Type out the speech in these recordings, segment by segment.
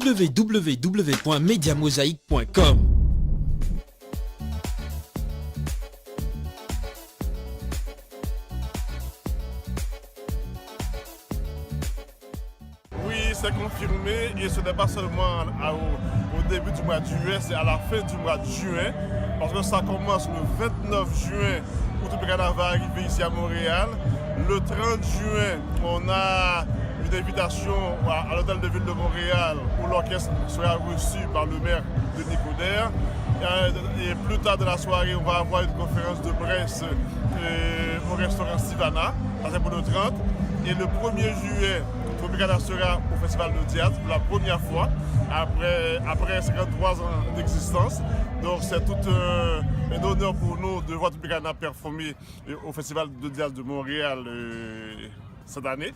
www.mediamosaic.com. Oui, c'est confirmé et ce n'est pas seulement au début du mois de juillet, c'est à la fin du mois de juin, parce que ça commence le 29 juin où Tropicana va arriver ici à Montréal. Le 30 juin, on a une invitation à l'hôtel de ville de Montréal où l'orchestre sera reçu par le maire de Nicodère. Et plus tard dans la soirée, on va avoir une conférence de presse au restaurant Sivana, ça c'est pour le 30. Et le 1er juillet, Tropicana sera au Festival de Jazz pour la première fois après 53 ans d'existence. Donc c'est tout un honneur pour nous de voir Tropicana performer au Festival de Jazz de Montréal cette année.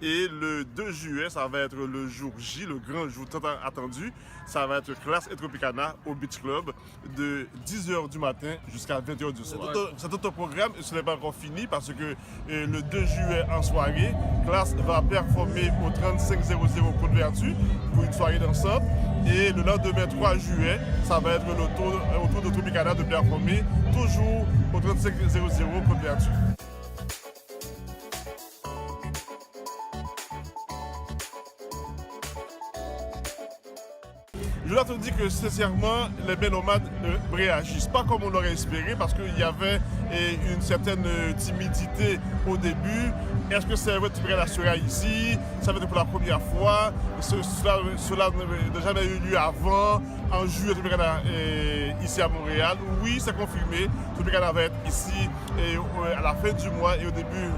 Et le 2 juillet, ça va être le jour J, le grand jour tant attendu. Ça va être Classe et Tropicana au Beach Club de 10h du matin jusqu'à 20h du soir. C'est tout un programme et ce n'est pas encore fini parce que le 2 juillet en soirée, Classe va performer au 3500 Côte-Vertu pour une soirée dansante. Et le lendemain 3 juillet, ça va être le tour de Tropicana de performer toujours au 3500 Côte-Vertu. Je dois te dire que sincèrement, les mélomanes ne réagissent pas comme on l'aurait espéré parce qu'il y avait une certaine timidité au début. Est-ce que c'est vrai que Tropicana sera ici? Ça va être pour la première fois. Cela n'a jamais eu lieu avant. En juillet, Tropicana est ici à Montréal. Oui, c'est confirmé. Tropicana va être ici à la fin du mois et au début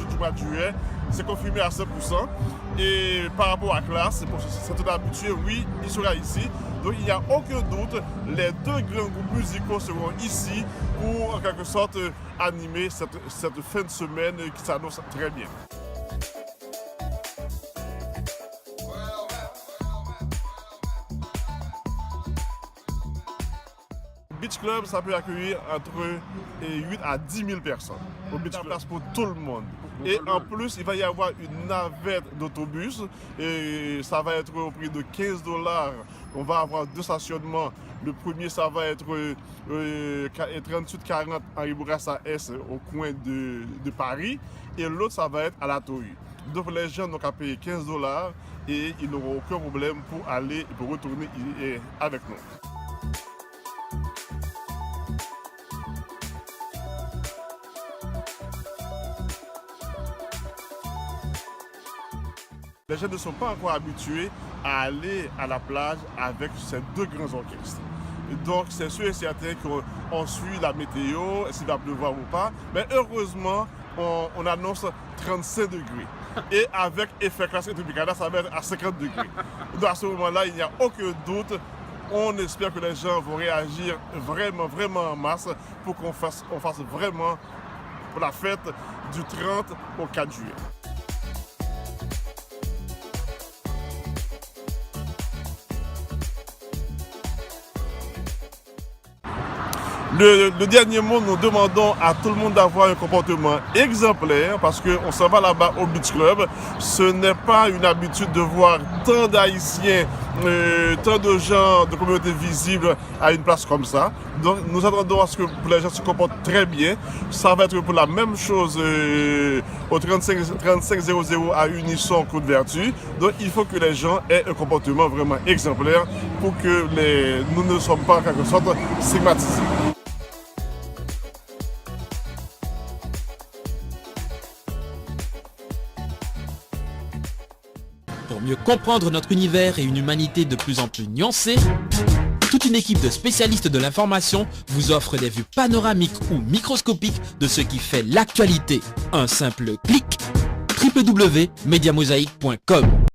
du mois de juillet. C'est confirmé à 100%. Et par rapport à Classe, c'est tout habitué, oui, il sera ici. Donc il n'y a aucun doute, les deux grands groupes musicaux seront ici pour en quelque sorte animer cette fin de semaine qui s'annonce très bien. Beach Club, ça peut accueillir entre 8 à 10 000 personnes. Au Beach Club, place pour tout le monde. Et en plus, il va y avoir une navette d'autobus et ça va être au prix de 15 $. On va avoir deux stationnements. Le premier, ça va être 3840 Henri Bourassa S au coin de Paris. Et l'autre, ça va être à la Tohu. Donc les gens n'ont qu'à payer 15 $ et ils n'auront aucun problème pour aller et pour retourner avec nous. Les gens ne sont pas encore habitués à aller à la plage avec ces deux grands orchestres. Donc c'est sûr et certain qu'on suit la météo, s'il va pleuvoir ou pas. Mais heureusement, on annonce 35 degrés. Et avec effet Classe et Tropicana, ça va être à 50 degrés. Donc à ce moment-là, il n'y a aucun doute. On espère que les gens vont réagir vraiment, vraiment en masse pour qu'on fasse vraiment pour la fête du 30 au 4 juillet. Le dernier mot, nous demandons à tout le monde d'avoir un comportement exemplaire parce qu'on s'en va là-bas au Beach Club. Ce n'est pas une habitude de voir tant d'Haïtiens, tant de gens de communautés visibles à une place comme ça. Donc nous attendons à ce que les gens se comportent très bien. Ça va être pour la même chose au 3500 à Unisson Côte-Vertu. Donc il faut que les gens aient un comportement vraiment exemplaire pour que nous ne sommes pas en quelque sorte stigmatisés. Pour mieux comprendre notre univers et une humanité de plus en plus nuancée, toute une équipe de spécialistes de l'information vous offre des vues panoramiques ou microscopiques de ce qui fait l'actualité. Un simple clic, www.mediamosaic.com.